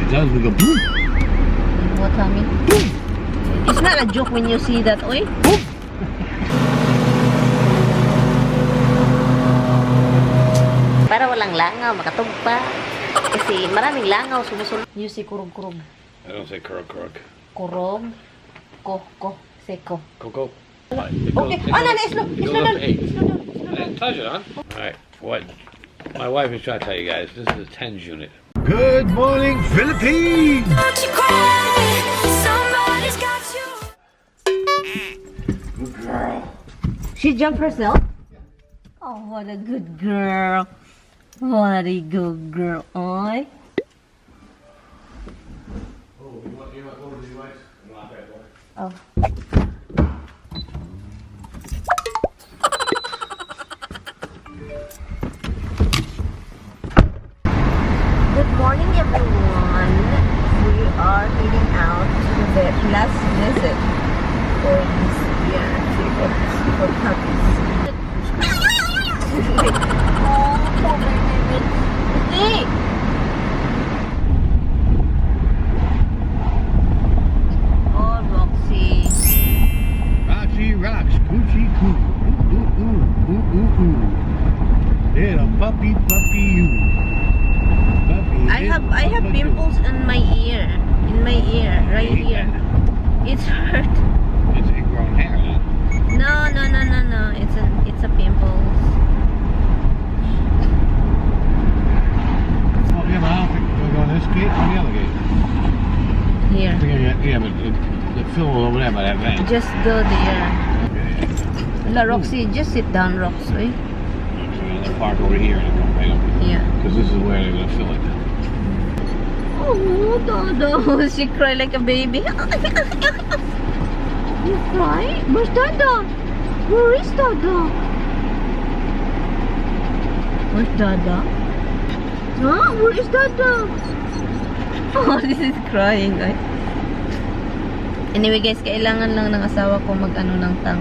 it does, we go boom. What, Tommy? It's not a joke when you see that, oy. Boom. Para walang langaw, makatugpa. Kasi maraming langaw sumusunod. You say kurog-kurog. I don't say kurog. Kurog. Say ko. Coco. Okay. Oh, no, it's not. It's not. I didn't touch it, huh? Alright, what my wife is trying to tell you guys, this is a TENS unit. Good morning, Philippines! Don't you cry, somebody's got you. Good girl. She jumped herself? Oh, what a good girl. What a good girl. Oi. Oh. Good morning, everyone. We are heading out to the last visit for this year for puppies. Oh, poor baby. Hey! Oh, Roxy. Roxy rocks, Gucci coo. Ooh, ooh, ooh, ooh, ooh. Little puppy, you. I have pimples in my ear. In my ear, right here. It's hurt. It's ingrown hair, huh? No. It's a pimples. Well, yeah, but I don't think we're going this gate or the other gate. Here. Yeah, but the film was over there by that van. Just go there. Okay. La Roxy, just sit down, Roxy. Let's park over here and go right over. Yeah. Because this is where they're going to fill it. Oh, Dodo. She cried like a baby. You cry? Where's Dodo? Where is Dodo? Where's Dodo? Huh? Where is Dodo? Oh, this is crying, guys. Anyway, guys, kailangan lang ng asawa ko mag-ano ng tank.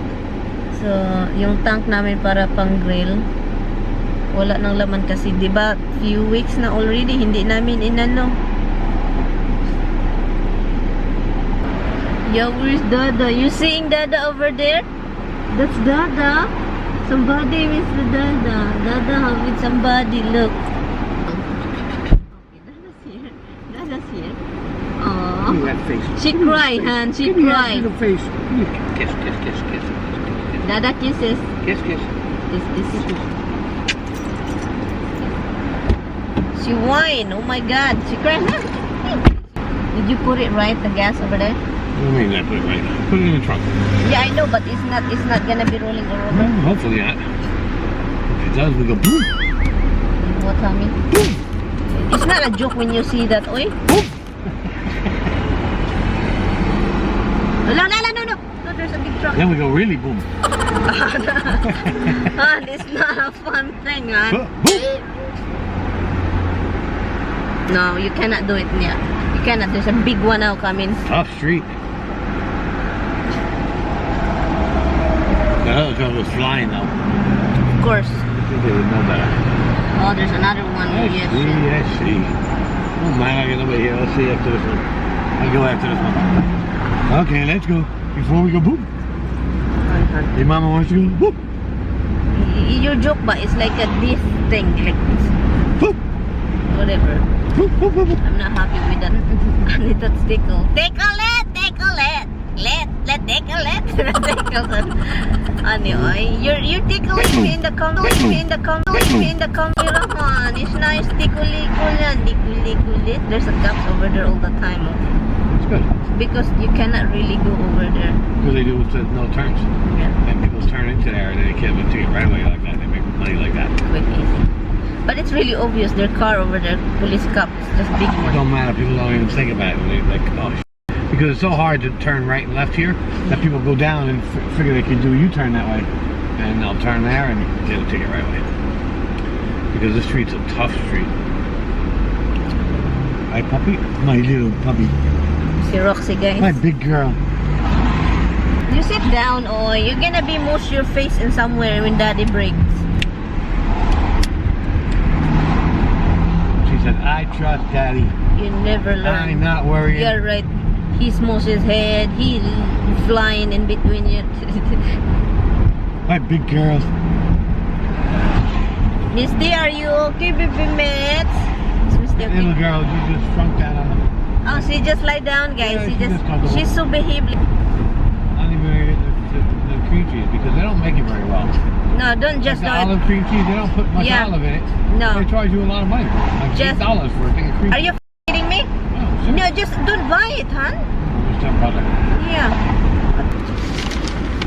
So, yung tank namin para pang grill. Wala nang laman kasi, di ba? Few weeks na already, hindi namin inano. Yo, where's Dada? You seeing Dada over there? That's Dada. Somebody with the Dada. Dada with somebody. Look. Okay, Dada's here. Dada's here. Aww. Give me that face. She cried, Han. She Give me that cried. little face. Kiss. Dada kisses. Kiss. This. She whined. Oh my God. She cried. Did you put it right, the gas over there? What do you mean I put it right? Put it in the trunk. Yeah, I know, but it's not gonna be rolling over. Well, hopefully not. If it does, we go boom. What, Tommy? Boom. It's not a joke when you see that, oy. Boom. No, there's a big truck. Then we go really boom. It's not a fun thing, man. Boom. No, you cannot do it, yeah. You cannot. There's a big one now coming. Tough street. The other truck was flying though. Of course. I think they would know better. Oh, there's another one. I Yes. see. Oh man, I get over here. Let's see after this one. I'll go after this one. Okay, let's go. Before we go boom. Your mama wants to go boom. Your joke, but it's like a this thing, like this. Boom. Whatever. Boom. I'm not happy with that. Little tickle. Tickle it. Let tickle it. Tickle it. Anyway, you're tickling me in the camera. Man. It's nice tickle-it. There's a gaps over there all the time. It's good. Because you cannot really go over there. Because they do no turns. Yeah. And people turn into there and they can't take it right away like that. They make money like that. Quick, easy. But it's really obvious. Their car over there, police cop, just big It one. don't matter. People don't even think about it. They like, oh, because it's so hard to turn right and left here that people go down and figure they can do a U-turn that way, and they'll turn there and they'll take it right away. Because this street's a tough street. Hi, puppy. My little puppy. Si Roxy, guys. My big girl. You sit down, or you're gonna be mush your face in somewhere when Daddy breaks. She said, I trust Daddy. You never learn. I'm not worrying. You're right. He smokes his head. He flying in between you. My big girl. Misty, are you okay, baby mate? Is Misty okay? Little girl, you just shrunk down on the... Oh, she just lie down, guys. Yeah, she she's just comfortable. she's so behaved. Not even the cream cheese because they don't make it very well. No, don't just Like do the it. olive cream cheese, they don't put much Yeah. olive in it. No. They charge you a lot of money for it. Like Just- $8 for a thing of cream Are cheese. you kidding me? Oh, sure. No, just don't buy it, huh? Just some butter. Yeah.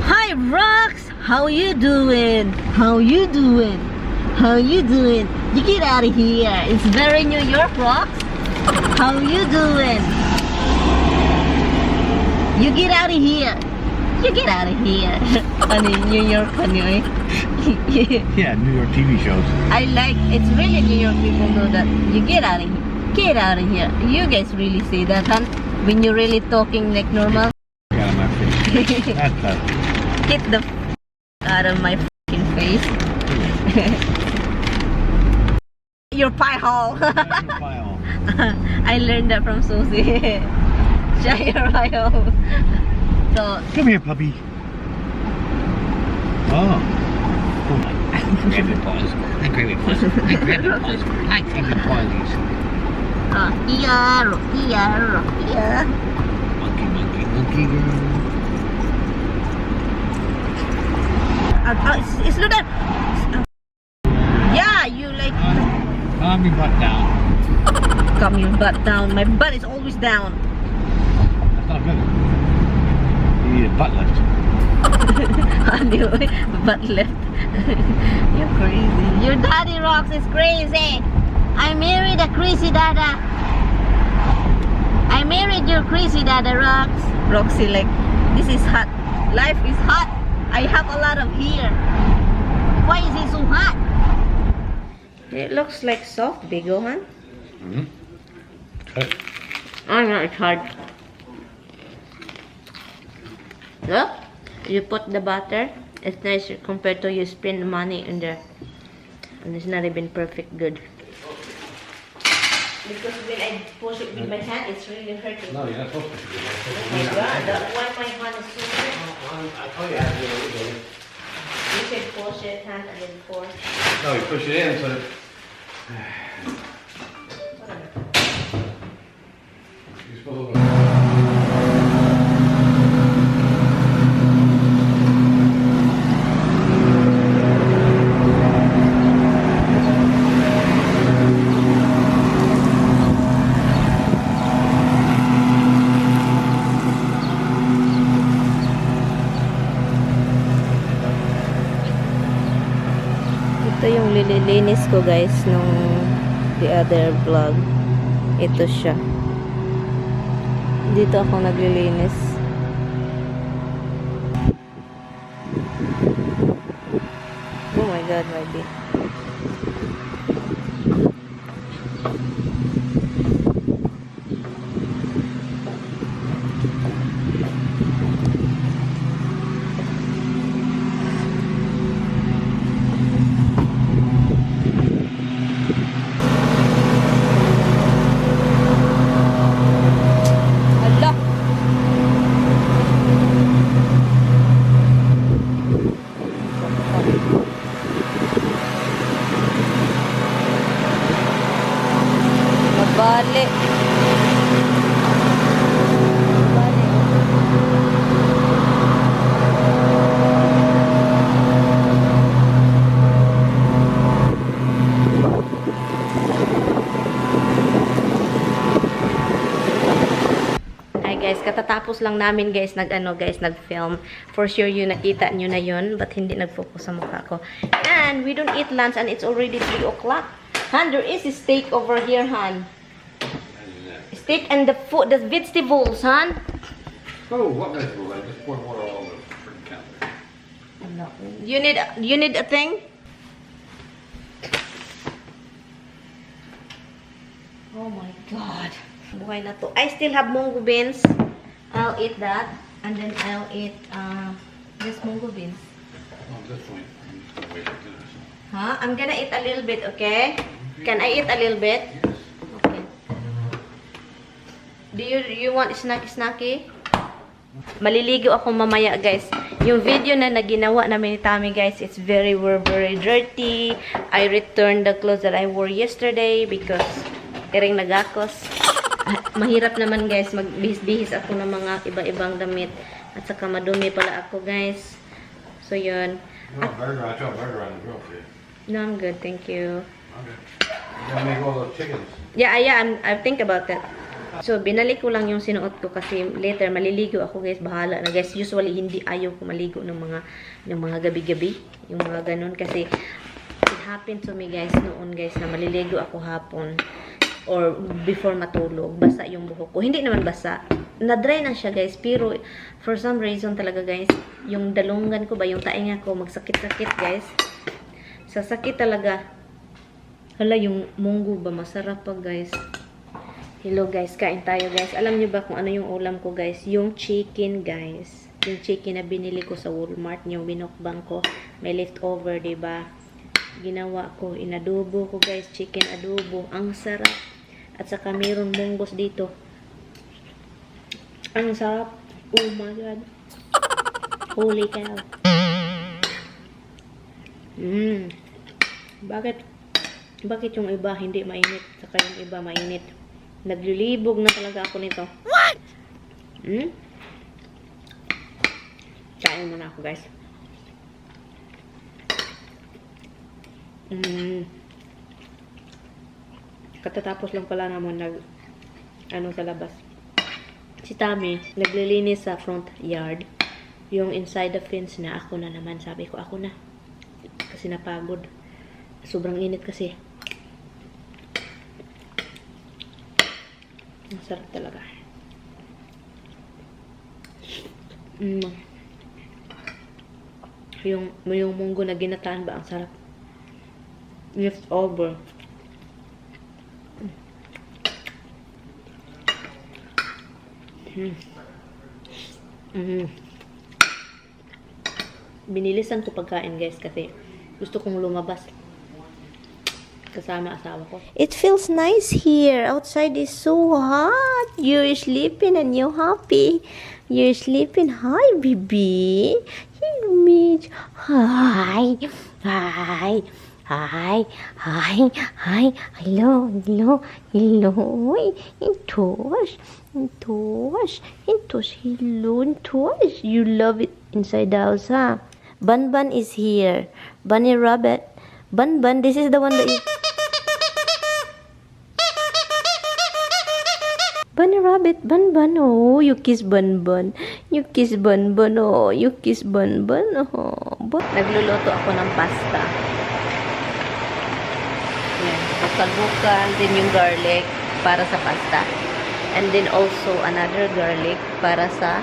Hi, Rox. How you doing? How you doing? How you doing? You get out of here. It's very New York, Rox. How you doing? You get out of here. You get out of here. Ano, New York, ano eh? Yeah, New York TV shows. I like, it's really New York people know that. You get out of here. Get out of here. You guys really say that, huh? When you're really talking like normal. Get out of my face. That's tough. Get the out of my fucking face. Your pie hole. I learned that from Susie. Shut your pie hole. So, Come here, puppy. Oh. Grab your paws. I grab your paws. I grab your paws. I grab your paws. Rocky. Monkey girl. It's slow down. Yeah, you like Calm your butt down. calm your butt down. My butt is always down. That's not good. You need a butt lift. Anyway, butt lift. You're crazy. Your daddy Rox is crazy. I married a crazy dada. I married your crazy dada, Rox. Roxy, like, this is hot. Life is hot. I have a lot of hair. Why is it so hot? It looks like soft, big one. Mm-hmm. Okay. Oh no, it's hard. Look, you put the butter. It's nicer compared to you spend money in there. And it's not even perfect good. Because when I push it with my hand, it's really hurting. No, you're not supposed to. Oh my god, that's why my hand is so hurt. I told you how to do it. You should push it, hand, and then force. No, you push it in so that... You're supposed to... Ito yung lilinis ko guys nung the other vlog. Ito siya. Dito ako naglilinis. Oh my god, my bee. Ala! Mabali. Hi guys, katatapos lang namin guys nag-film. For sure you nakita nyo na yun, but hindi nag-focus sa mukha ko. And we don't eat lunch and it's already 3 o'clock. Han, there is a steak over here, Han. Steak and the food, the vegetables, Han. Oh, what vegetable? I just poured water all over the freaking counter. No. You need a thing? Oh my god. Buhay na to. I still have mungo beans. I'll eat that. And then I'll eat this mungo beans. Oh, this point. I'm just gonna wait for dinner. Huh? I'm gonna eat a little bit, okay? Can I eat a little bit? Yes. Okay. Do you want snacky? Maliligo ako mamaya, guys. Yung video na ginawa namin ni Tommy, guys, we're very dirty. I returned the clothes that I wore yesterday because iring nagakos. Mahirap naman, guys, magbihis-bihis ako ng mga iba-ibang damit. At saka madumi pala ako, guys. So, yun. Burger, I throw a burger on the grill for you. No, I'm good, thank you. Okay. You gotta make all those chickens. Yeah, I think about that. So, binalik ko lang yung sinuot ko kasi later maliligo ako, guys. Bahala na, guys. Usually, hindi ayaw ko maligo ng mga gabi-gabi. Yung mga ganun. Kasi, it happened to me, guys, noon, guys, na maliligo ako hapon or before matulog. Basa yung buhok ko. Hindi naman basa. Na-dry na siya, guys. Pero, for some reason talaga, guys, yung dalungan ko ba, yung tainga ko, magsakit-sakit, guys. Sasakit talaga. Hala, yung munggo ba? Masarap pa, guys. Hello, guys. Kain tayo, guys. Alam niyo ba kung ano yung ulam ko, guys? Yung chicken, guys. Yung chicken na binili ko sa Walmart. Yung MUKBANG ko. May leftover, diba? Ginawa ko. Inadobo ko, guys. Chicken adobo. Ang sarap. At saka mayroon munggos dito. Ang sarap. Oh my God. Holy cow. Bakit yung iba hindi mainit? Saka yung iba mainit. Naglilibog na talaga ako nito. What? Kain muna ako, guys. Katatapos lang pala naman sa labas. Si Tommy, naglilinis sa front yard. Yung inside the fence na ako na naman. Sabi ko, ako na. Kasi napagod. Sobrang init kasi. Ang sarap talaga. Yung munggo na ginataan ba, ang sarap. Left over. Binilisan ko pagkain, guys, kasi gusto kong lumabas. Kasama asawa ko. It feels nice here. Outside is so hot. You're sleeping and you're happy. You're sleeping. Hi, baby. Hello, Mitch. Hi. Hi. Hi. Hi. Hi. Hello. Hello. Hello. Intosh. Intosh. Intosh. Hello. Intosh. You love it inside the house, huh? Bun Bun is here. Bunny Rabbit. Bun Bun, this is the one that you... Bunny Rabbit, Bun Bun, oh, you kiss Bun Bun. You kiss Bun Bun, oh, you kiss Bun Bun, oh. Nagluluto ako ng pasta. Yan, bukal-bukal, din yung garlic para sa pasta. And then also another garlic para sa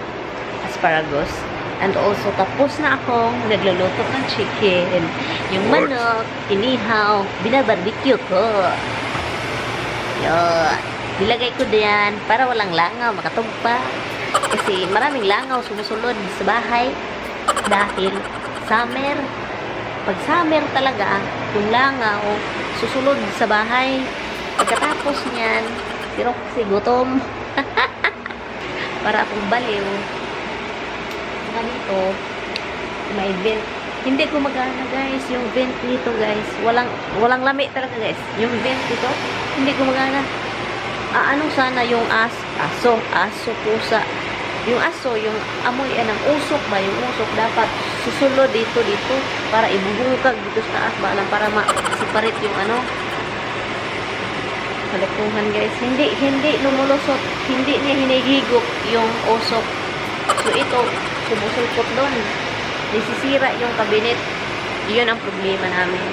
asparagus. And also, tapos na akong nagluluto ng chicken. Yung manok, inihaw, binabarbecue ko. Yun. Nilagay ko diyan para walang langaw, makatugpa. Kasi maraming langaw sumusulod sa bahay. Dahil summer. Pag summer talaga, yung langaw susulod sa bahay. Pagkatapos niyan, pero kasi gutom. Para akong baliw. Dito, may vent. Hindi ko magana, guys. Yung vent dito, guys. Walang lami talaga, guys. Yung vent dito, hindi ko magana. Anong sana yung aso, pusa. Yung aso, yung amoy ng usok ba? Yung usok dapat susunod dito para ibubungkag dito sa taas ba? Para ma-separate yung kalokohan, guys. Hindi lumulusot. Hindi niya hinihigop yung usok. So, ito, sumusulpot doon. Nasisira yung kabinet. Yun ang problema namin.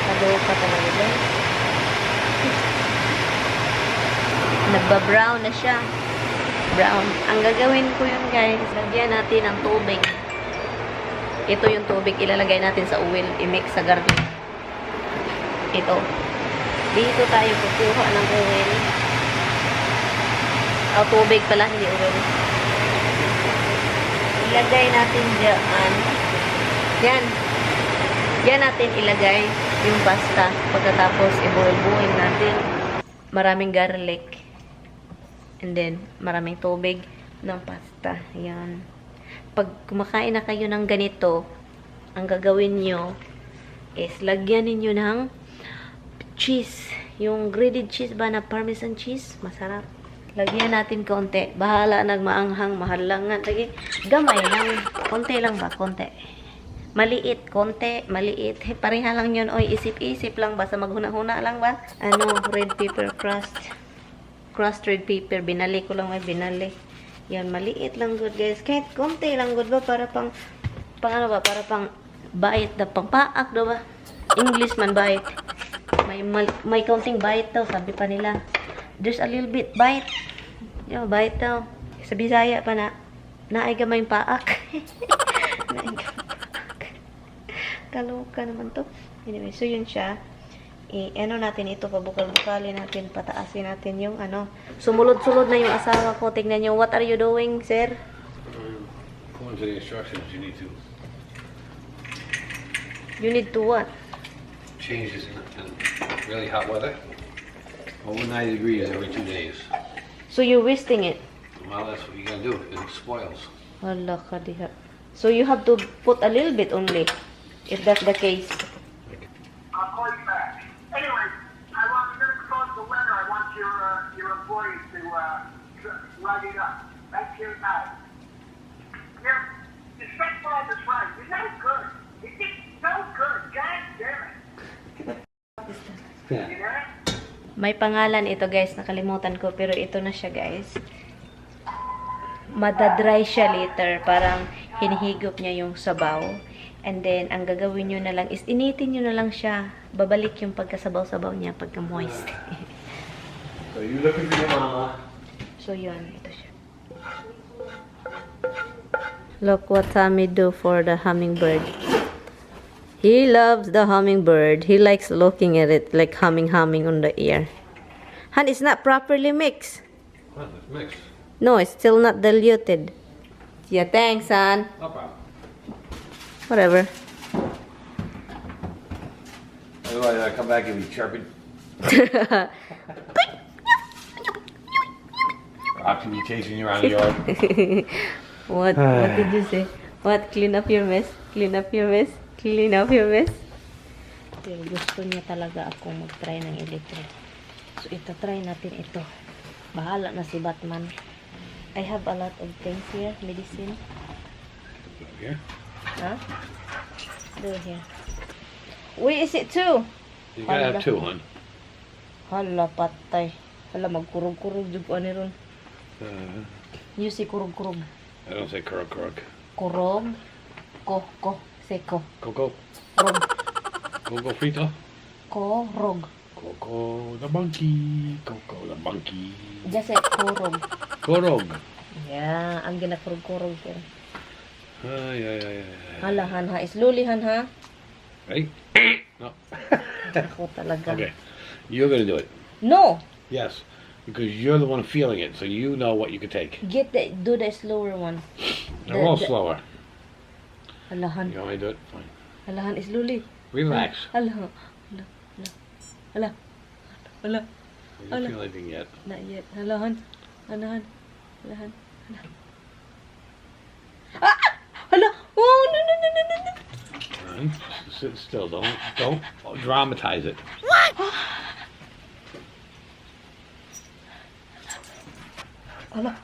Kadoka talaga, guys. Nagba-brown na siya. Brown. Ang gagawin ko yun, guys, lagyan natin ng tubig. Ito yung tubig. Ilalagay natin sa oil. I-mix sa garden. Ito. Dito tayo kukuha ng oil. Tubig pala, hindi oil. Ilagay natin dyan. Yan. Yan natin ilagay yung pasta. Pagkatapos, i-boil-boil natin. maraming garlic. And then, maraming tubig ng pasta. Yan. Pag kumakain na kayo ng ganito, ang gagawin nyo is lagyan ninyo ng cheese. Yung grated cheese ba na parmesan cheese? Masarap. Lagyan natin konti. Bahala nagmaanghang, mahal lang nga. Lagi, gamay lang. Konti lang ba? Konti. Maliit. Konti. Maliit. Pareha lang yun. Oy, isip-isip lang. Basta maghuna-huna lang ba? Ano, red pepper crust. Crushed red pepper. Binali ko lang may binali. Yan, maliit lang good guys. Kahit konti lang good ba? Para pang ano ba? Para pang bite na pang paak daw ba? English man bite. May counting bite daw. Sabi pa nila. There's a little bit bite. Yo, bite daw. Sa Bisaya pa na. Naay gamay paak. Naay gamay paak. Kaloka naman to. Anyway, so yun siya. Ano natin ito, pabukal-bukalin natin, pataasin natin yung ano. Sumulod-sulod na yung asawa ko. Tingnan nyo, what are you doing, sir? According to the instructions, you need to You need to what? change this in really hot weather. Over 90 degrees every 2 days. So you're wasting it? Well, that's what you gotta do. It spoils. Wala ka diha. So you have to put a little bit only, if that's the case. I'll call you back. Anyway, I want to close the weather. I want your employees to write it up. That's your night. Your stepfather is right. You're no good. You're just no good. God damn it. Yeah. You know? May pangalan ito guys, nakalimutan ko, pero ito na siya guys. Madadry siya later, parang hinihigop niya yung sabaw. And then, ang gagawin nyo na lang is, initin nyo na lang siya. Babalik yung pagkasabaw-sabaw niya, pagka-moist. So you looking for your mama? So, yun. Ito siya. Look what Tommy do for the hummingbird. He loves the hummingbird. He likes looking at it, like humming on the ear. Han, it's not properly mixed. Well, it's mixed. No, it's still not diluted. Yeah, thanks, Han. No problem. Whatever. Otherwise, I come back and be chirping. Rocks will be chasing you around the yard. What did you say? What? Clean up your mess? Clean up your mess? Clean up your mess? Pero gusto niya talaga akong mag-try ng electric. So, ito, try natin ito. Bahala na si Batman. I have a lot of things here. Medicine. Here? Huh? Do here. Wait, is it two? You gotta have two, hon. Hala, patay. Hala, magkurog-kurog jud ko ani ron. You see kurog-kurog. I don't say kurog. Kurog. Seko. Coco. Rog. Coco frito. Kurog. Coco the monkey. Coco the monkey. Just say kurog. Kurog. Yeah, ang ginakurog-kurog ko. Yeah. Hala, han ha. Slowly, han ha. Ready? No. Ako talaga. Okay. You're gonna do it. No! Yes. Because you're the one feeling it, so you know what you can take. Do the slower one. They're all slower. Halahan. You want me to do it? Fine. Halahan, slowly. Relax. Hala. You don't feel anything yet. Not yet. Halahan. Halahan. Ah! Hala! Oh, no. Fine. Sit still. Don't dramatize it. Hala.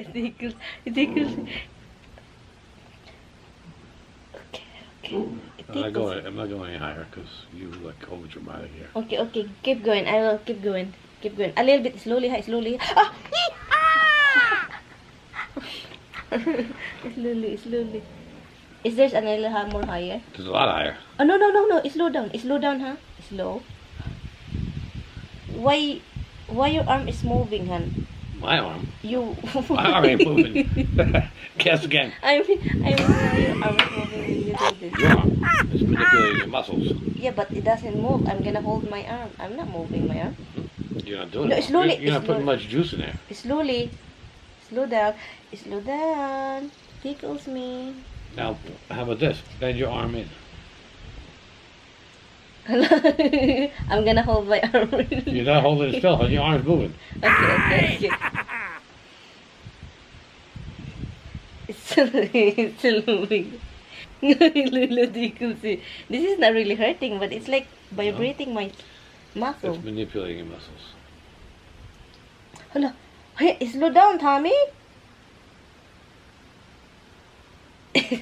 It tickles. Okay. I'm not going any higher because you like over dramatic here. Okay. Keep going. I will keep going. A little bit slowly. Ah! Slowly. Is there another more higher? There's a lot higher. Oh, no. Slow down, huh? Slow. Why your arm is moving, Han? My arm? You... My arm ain't moving. Guess again. I mean, your arm is moving when you do this. Your arm. It's manipulating your muscles. Yeah, but it doesn't move. I'm gonna hold my arm. I'm not moving my arm. You're not doing No, it. slowly, You're not putting slowly. much juice in there. Slowly. Slow down. Tickles me. Now, how about this? Bend your arm in. I'm gonna hold my arm. You're not holding it still, and your arm's moving. Okay. It's still moving. This is not really hurting, but it's like vibrating my muscle. It's manipulating your muscles. Hala. Hey, slow down, Tommy. Look,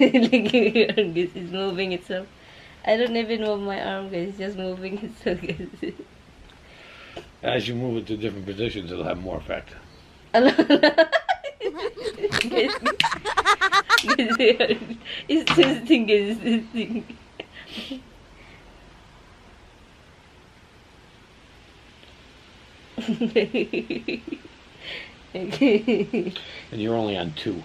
your arm, guys, it's moving itself. I don't even move my arm, guys. It's just moving itself, guys. As you move it to different positions, it'll have more effect. It's twisting, guys. It's twisting. Okay. And you're only on 2.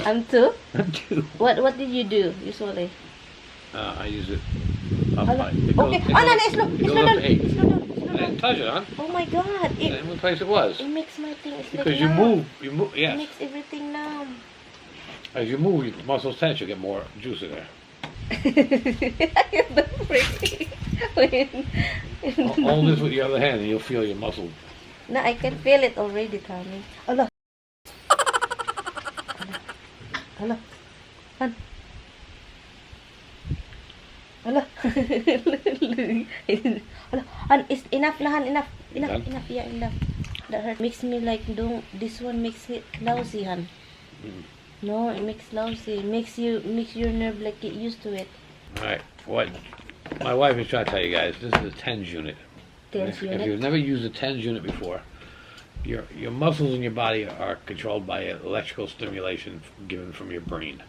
I'm 2? On 2. What did you do usually? I use it up Hello? high. It Okay. goes, No, it slow goes down. up to 8. Slow down. I didn't touch it, huh? Oh my god. I didn't place it was. It makes my thing. It's Because like you numb. move, It yes. makes everything numb. As you move, your muscles tense, you get more juice in there. The freak. Hold this with your other hand and you'll feel your muscle. No, I can feel it already, Tommy. Hello. Hello. Han. Hello. Hello. Han, it's enough na, Han. Enough. Done? Enough. Yeah, enough. That hurt. Makes me like, this one makes it lousy, Han. No, it makes lousy. Makes your nerve like get used to it. Alright, what my wife is trying to tell you guys, this is a TENS unit. TENS unit? If you've never used a TENS unit before, your muscles in your body are controlled by electrical stimulation given from your brain.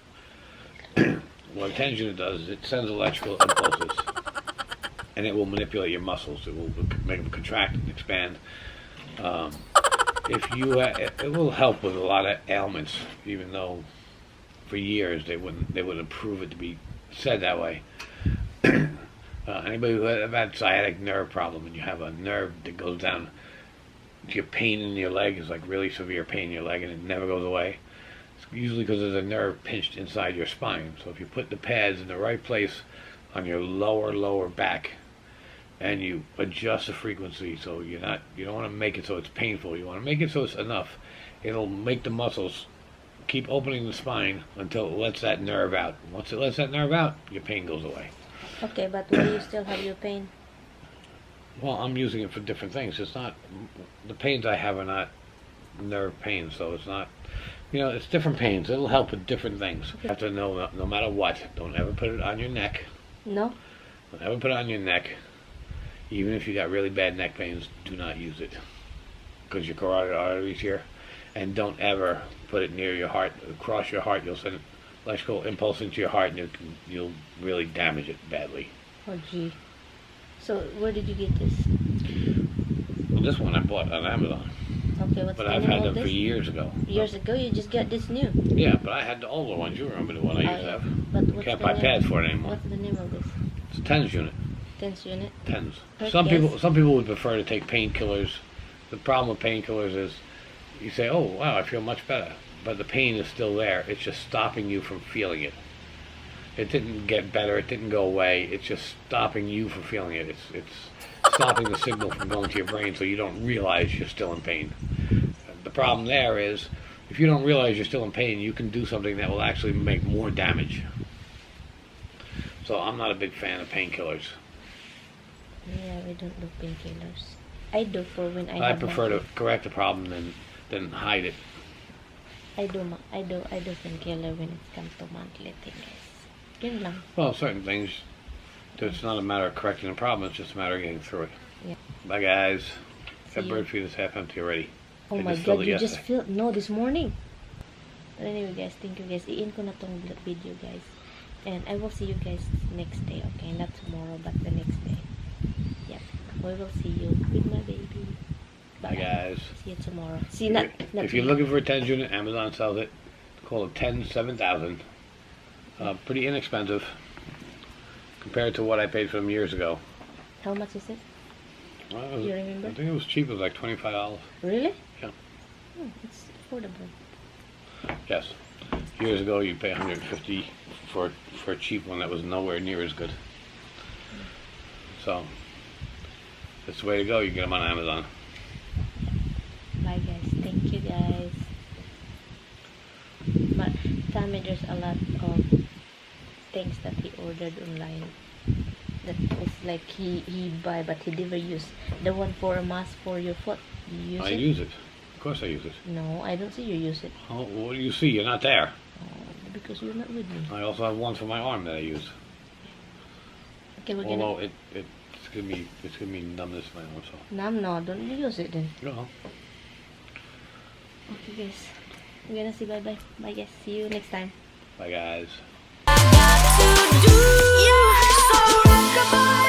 What a TENS unit does is it sends electrical impulses and it will manipulate your muscles. It will make them contract and expand. It will help with a lot of ailments, even though for years they wouldn't prove it to be said that way. Anybody who have had sciatic nerve problem and you have a nerve that goes down, your pain in your leg is like really severe pain in your leg and it never goes away. It's usually because there's a nerve pinched inside your spine. So if you put the pads in the right place on your lower back and you adjust the frequency, so you don't want to make it so it's painful, you want to make it so it's enough, it'll make the muscles keep opening the spine until it lets that nerve out. Once it lets that nerve out, your pain goes away. Okay, but why you still have your pain? Well, I'm using it for different things. It's not, the pains I have are not nerve pains, so it's not, it's different pains. It'll help with different things. You have to know, no matter what, don't ever put it on your neck. No? Don't ever put it on your neck. Even if you got really bad neck pains, do not use it. Because your carotid arteries here. And don't ever put it near your heart. Across your heart, you'll send electrical impulse into your heart and you'll really damage it badly. Oh, gee. So, where did you get this? Well, this one I bought on Amazon. Okay, what's But the I've name had of them this? for years ago. Years ago, you just got this new. Yeah, but I had the older ones. You remember the one I used to have. But what's Can't the buy name? pads for it anymore. What's the name of this? It's a TENS unit. TENS unit? TENS. Okay. Some people would prefer to take painkillers. The problem with painkillers is you say, oh, wow, I feel much better. But the pain is still there. It's just stopping you from feeling it. It didn't get better. It didn't go away. It's just stopping you from feeling it. It's stopping the signal from going to your brain so you don't realize you're still in pain. The problem there is if you don't realize you're still in pain, you can do something that will actually make more damage. So I'm not a big fan of painkillers. Yeah, we don't do painkillers. I do for when I I have prefer my- to correct the problem than hide it. I do painkiller when it comes to monthly things. Yun lang. Well, certain things, it's not a matter of correcting the problem, it's just a matter of getting through it. Yeah. Bye, guys. See That you. bird feed is half empty already. Oh I my just filled god, it you just yesterday. filled, no, this morning. But anyway guys, thank you guys. I-in ko na tong video guys. And I will see you guys next day, okay? Not tomorrow, but the next day. Yep. We will see you with my baby. Bye, guys. See you tomorrow. See, not If you're looking for a TENS unit, Amazon sells it. It's called a TENS 7000. Pretty inexpensive compared to what I paid for them years ago. How much is it? Well, You remember? I think it was cheap. It was like $25. Really? Yeah. Oh, it's affordable. Yes. Years ago, you pay $150 for a cheap one that was nowhere near as good. So that's the way to go. You can get them on Amazon. Bye guys. Thank you guys. But tell me there's a lot of things that he ordered online. That is like he buy but he never use. The one for a mask for your foot. You use I it? use it. Of course I use it. No, I don't see you use it. Oh, what do you see? You're not there. Because you're not with me. I also have one for my arm that I use. Okay, we're Although gonna... it's giving me numbness in my arm. So. No, don't you use it then. No. Okay guys. We're gonna say bye-bye. Bye guys. See you next time. Bye guys. I got to do you so goodbye.